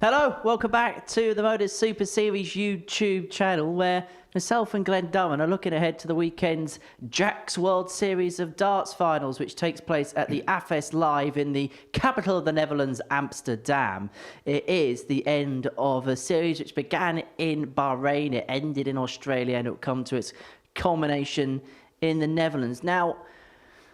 Hello, welcome back to the MODUS Super Series YouTube channel, where myself and Glen Durrant are looking ahead to the weekend's Jack's World Series of Darts Finals, which takes place at the AFES Live in the capital of the Netherlands, Amsterdam. It is the end of a series which began in Bahrain, it ended in Australia, and it will come to its culmination in the Netherlands. Now,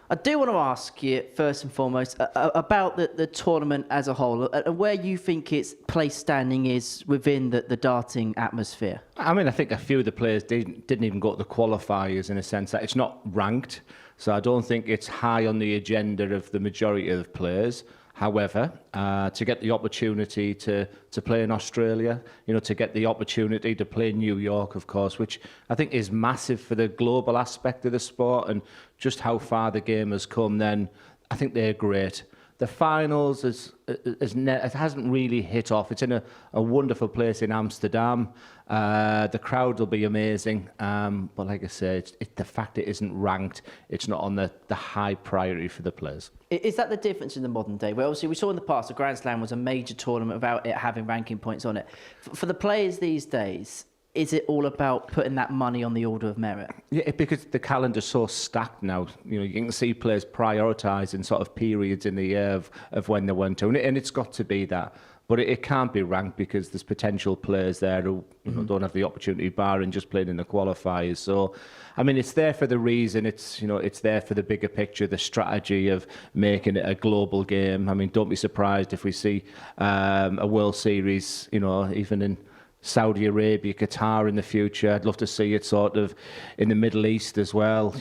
I do want to ask you, first and foremost, about the tournament as a whole, and where you think its place standing is within the darting atmosphere. I mean, I think a few of the players didn't even go to the qualifiers, in a sense that it's not ranked. So I don't think it's high on the agenda of the majority of the players. However, to get the opportunity to play in Australia, to get the opportunity to play in New York, of course, which I think is massive for the global aspect of the sport and just how far the game has come, then I think they're great. The finals it hasn't really hit off. It's in a wonderful place in Amsterdam. The crowd will be amazing. But like I said, the fact it isn't ranked, it's not on the high priority for the players. Is that the difference in the modern day? Well, obviously, we saw in the past the Grand Slam was a major tournament without it having ranking points on it. For the players these days, is it all about putting that money on the order of merit? Yeah, because the calendar's so stacked now. You can see players prioritising sort of periods in the year of when they went to, and it's got to be that. But it can't be ranked because there's potential players there who don't have the opportunity, barring just playing in the qualifiers. So, I mean, it's there for the reason. It's there for the bigger picture, the strategy of making it a global game. I mean, don't be surprised if we see a World Series, even in Saudi Arabia, Qatar in the future. I'd love to see it sort of in the Middle East as well.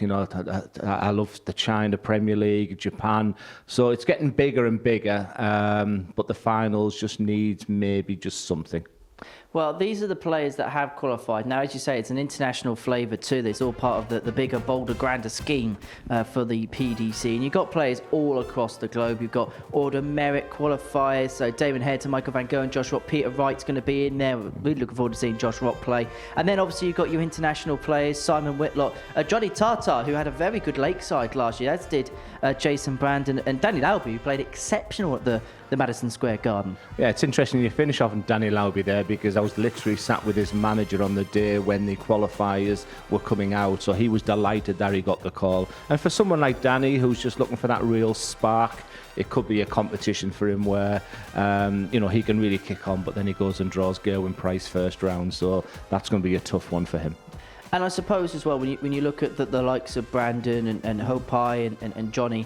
I love the China Premier League, Japan. So it's getting bigger and bigger, but the finals just needs maybe just something. Well, these are the players that have qualified. Now, as you say, it's an international flavour to this, all part of the bigger, bolder, grander scheme for the PDC. And you've got players all across the globe. You've got order merit qualifiers. So Damon Hareton, Michael van Gerwen, Josh Rock, Peter Wright's going to be in there. We're really looking forward to seeing Josh Rock play. And then obviously you've got your international players, Simon Whitlock, Johnny Tartar, who had a very good Lakeside last year, as did Jason Brandon, and Danny Lauby, who played exceptional at the Madison Square Garden. Yeah, it's interesting you finish off on Danny Lauby there, because I was literally sat with his manager on the day when the qualifiers were coming out, so he was delighted that he got the call. And for someone like Danny, who's just looking for that real spark, it could be a competition for him where he can really kick on, but then he goes and draws Gerwin Price first round, so that's going to be a tough one for him. And I suppose as well, when you look at the likes of Brandon and Hopai and Johnny,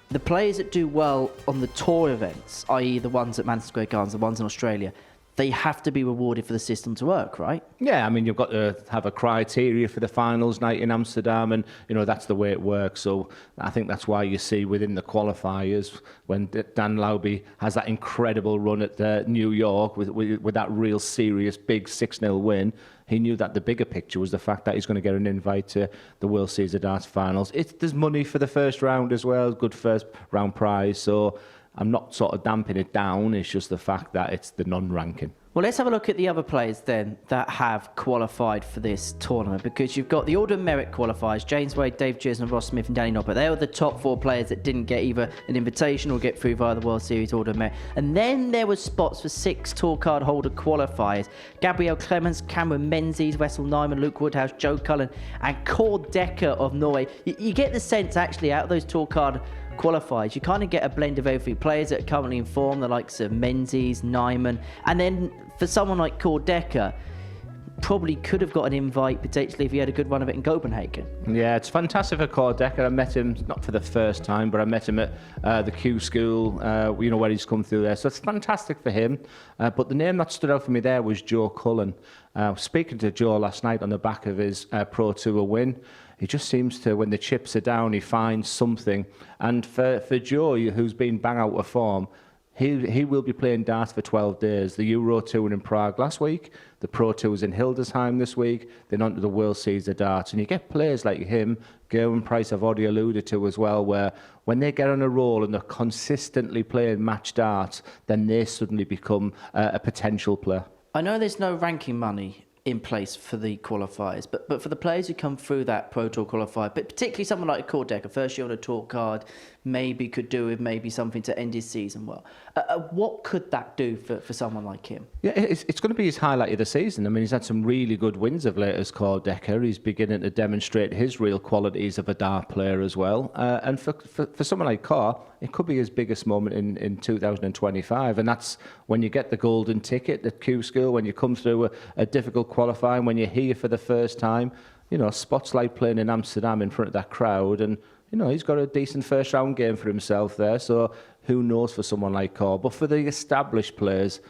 the players that do well on the tour events, i.e. the ones at Madison Square Gardens, the ones in Australia, they have to be rewarded for the system to work, right? Yeah, I mean, you've got to have a criteria for the finals night in Amsterdam, and, that's the way it works. So I think that's why you see within the qualifiers, when Dan Lauby has that incredible run at New York with that real serious big 6-0 win, he knew that the bigger picture was the fact that he's going to get an invite to the World Series of Darts finals. There's money for the first round as well, good first round prize. So I'm not sort of damping it down. It's just the fact that it's the non-ranking. Well, let's have a look at the other players then that have qualified for this tournament, because you've got the order of merit qualifiers, James Wade, Dave Chisholm, Ross Smith and Danny Noppert. They were the top 4 players that didn't get either an invitation or get through via the World Series order of merit. And then there were spots for 6 tour card holder qualifiers: Gabriel Clemens, Cameron Menzies, Wessel Nyman, Luke Woodhouse, Joe Cullen and Cord Decker of Norway. You get the sense, actually, out of those tour card qualifiers, you kind of get a blend of everything. Players that are currently in form, the likes of Menzies, Nyman, and then for someone like Cord Decker, probably could have got an invite potentially if he had a good run of it in Copenhagen. Yeah, it's fantastic for Cord Decker. I met him, not for the first time, but I met him at the Q School, where he's come through there. So it's fantastic for him. But the name that stood out for me there was Joe Cullen. Speaking to Joe last night on the back of his Pro Tour win, he just seems to, when the chips are down, he finds something. And for Joe, who's been bang out of form, he will be playing darts for 12 days. The Euro Tour in Prague last week, the Pro Tours in Hildesheim this week, then on to the World Series of Darts. And you get players like him, Gerwin Price I've already alluded to as well, where when they get on a roll and they're consistently playing match darts, then they suddenly become a potential player. I know there's no ranking money in place for the qualifiers, but for the players who come through that Pro Tour qualifier, but particularly someone like Kordecker, first year on a tour card, maybe could do with maybe something to end his season well. What could that do for someone like him? Yeah, it's going to be his highlight of the season. I mean, he's had some really good wins of late as Kordecker. He's beginning to demonstrate his real qualities of a dart player as well. And for someone like Kor, it could be his biggest moment in 2025. And that's when you get the golden ticket at Q School, when you come through a difficult qualifying, when you're here for the first time. You know, spots like playing in Amsterdam in front of that crowd. And, you know, he's got a decent first round game for himself there. So who knows for someone like Kor. But for the established players,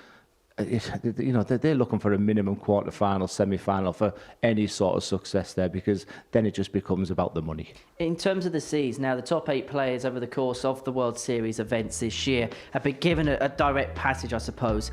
you know, they're looking for a minimum quarter-final, semi-final for any sort of success there, because then it just becomes about the money. In terms of the seas, now the top 8 players over the course of the World Series events this year have been given a direct passage, I suppose.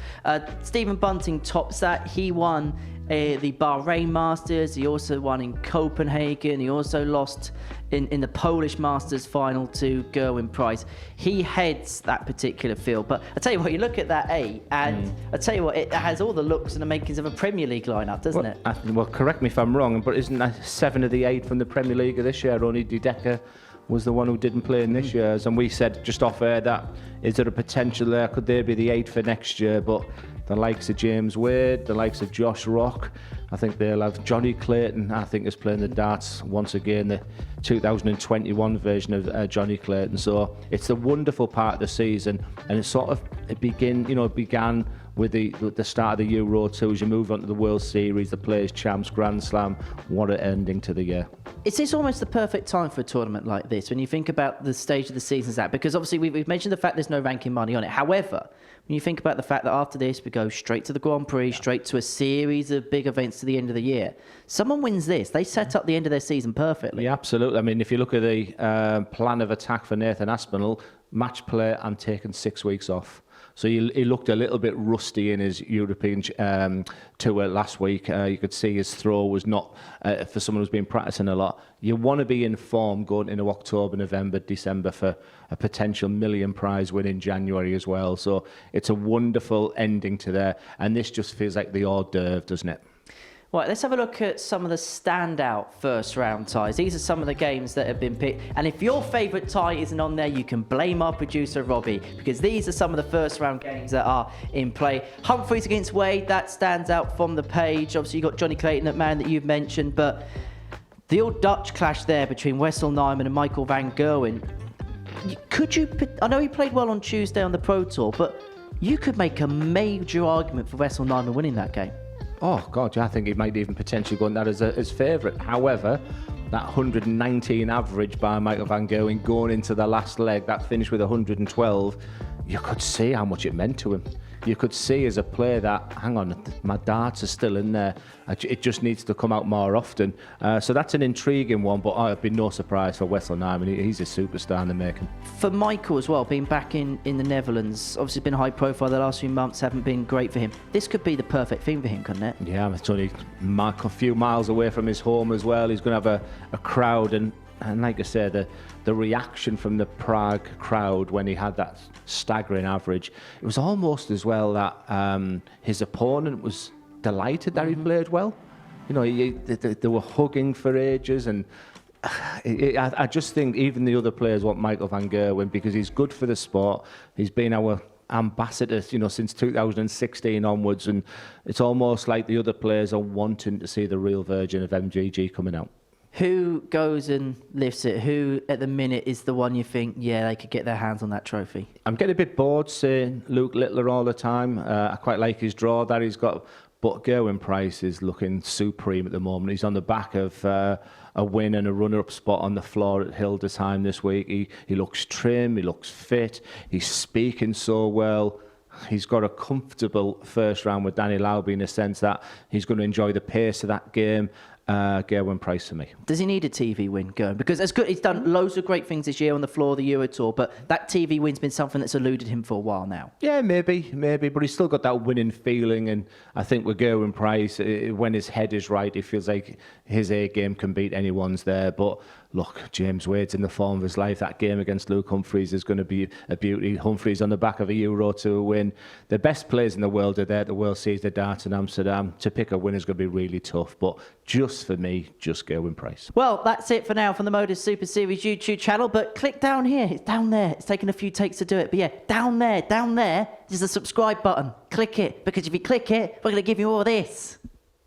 Stephen Bunting tops that. He won the Bahrain Masters. He also won in Copenhagen. He also lost in the Polish Masters final to Gerwyn Price. He heads that particular field. But I tell you what, you look at that 8, and I tell you what, it has all the looks and the makings of a Premier League lineup, doesn't it? Well, correct me if I'm wrong, but isn't that 7 of the 8 from the Premier League of this year? Only Decker was the one who didn't play in this year's, and we said just off air that is there a potential there? Could there be the 8 for next year? But the likes of James Wade, the likes of Josh Rock, I think they'll have Johnny Clayton, I think, is playing the darts once again, the 2021 version of Johnny Clayton. So it's a wonderful part of the season, and it began with the start of the Euro 2 as you move on to the World Series, the Players' Champs, Grand Slam. What an ending to the year. Is this almost the perfect time for a tournament like this when you think about the stage of the season's at? Because obviously we've mentioned the fact there's no ranking money on it. However, when you think about the fact that after this we go straight to the Grand Prix, straight to a series of big events to the end of the year, someone wins this, they set up the end of their season perfectly. Yeah, absolutely. I mean, if you look at the plan of attack for Nathan Aspinall, match play and taken 6 weeks off. So he looked a little bit rusty in his European tour last week. You could see his throw was not, for someone who's been practicing a lot. You want to be in form going into October, November, December for a potential $1 million prize win in January as well. So it's a wonderful ending to there. And this just feels like the hors d'oeuvre, doesn't it? Right, let's have a look at some of the standout first round ties. These are some of the games that have been picked. And if your favourite tie isn't on there, you can blame our producer, Robbie, because these are some of the first round games that are in play. Humphreys against Wade, that stands out from the page. Obviously, you've got Johnny Clayton, that man that you've mentioned, but the old Dutch clash there between Wessel Nijman and Michael van Gerwen. I know he played well on Tuesday on the Pro Tour, but you could make a major argument for Wessel Nijman winning that game. Oh, God, yeah, I think he might even potentially go on that as favourite. However, that 119 average by Michael van Gerwen going into the last leg, that finish with 112, you could see how much it meant to him. You could see as a player that, hang on, my darts are still in there. It just needs to come out more often. So that's an intriguing one, but I'd be no surprise for Wessel Nijman. He's a superstar in the making. For Michael as well, being back in the Netherlands, obviously been high profile the last few months, haven't been great for him. This could be the perfect thing for him, couldn't it? Yeah, it's only a few miles away from his home as well. He's going to have a crowd, and like I said, the reaction from the Prague crowd when he had that staggering average, it was almost as well that his opponent was delighted that he played well. You know, they were hugging for ages, and I just think even the other players want Michael van Gerwen because he's good for the sport. He's been our ambassador, you know, since 2016 onwards, and it's almost like the other players are wanting to see the real version of MGG coming out. Who goes and lifts it? Who, at the minute, is the one you think, yeah, they could get their hands on that trophy? I'm getting a bit bored saying Luke Littler all the time. I quite like his draw that he's got, but Gerwyn Price is looking supreme at the moment. He's on the back of a win and a runner-up spot on the floor at Hildesheim this week. He looks trim, he looks fit, he's speaking so well. He's got a comfortable first round with Danny Lauby in the sense that he's going to enjoy the pace of that game. Gerwin Price for me. Does he need a TV win going? Because as good, he's done loads of great things this year on the floor of the Euro Tour, but that TV win's been something that's eluded him for a while now. Yeah, maybe, but he's still got that winning feeling, and I think with Gerwin Price, when his head is right, it feels like his A game can beat anyone's there. But look, James Wade's in the form of his life. That game against Luke Humphreys is going to be a beauty. Humphreys on the back of a Euro Tour win. The best players in the world are there at the World Series of Darts in Amsterdam. To pick a winner is going to be really tough, but just for me, just Gerwin Price. Well, that's it for now from the MODUS Super Series YouTube channel, but click down here. It's down there. It's taken a few takes to do it, but yeah, down there, there's a subscribe button. Click it, because if you click it, we're going to give you all this.